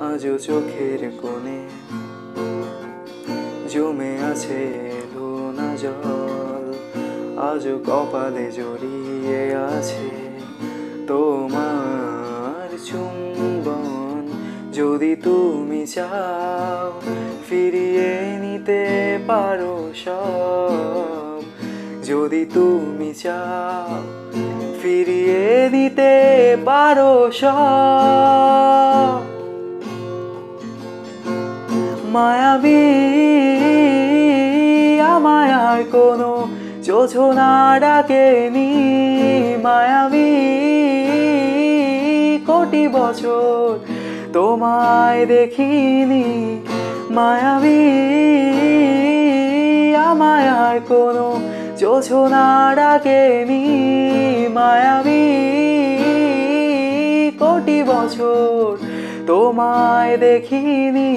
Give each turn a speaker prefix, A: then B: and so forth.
A: আজও চোখের কোণে জমে আছে লোনা জল, আজও কপালে জড়িয়ে আছে তোমার চুম্বন। যদি তুমি চাও ফিরিয়ে নিতে পারো সব, যদি তুমি চাও ফিরিয়ে দিতে পারো সব। মায়াবী আমায় আর কোনো যোছনা ডাকেনি, মায়াবী কোটি বছর তোমায় দেখিনি। মায়াবী আমায় আর কোনো যোছনা ডাকেনি, মায়াবী কোটি বছর তোমায় দেখিনি।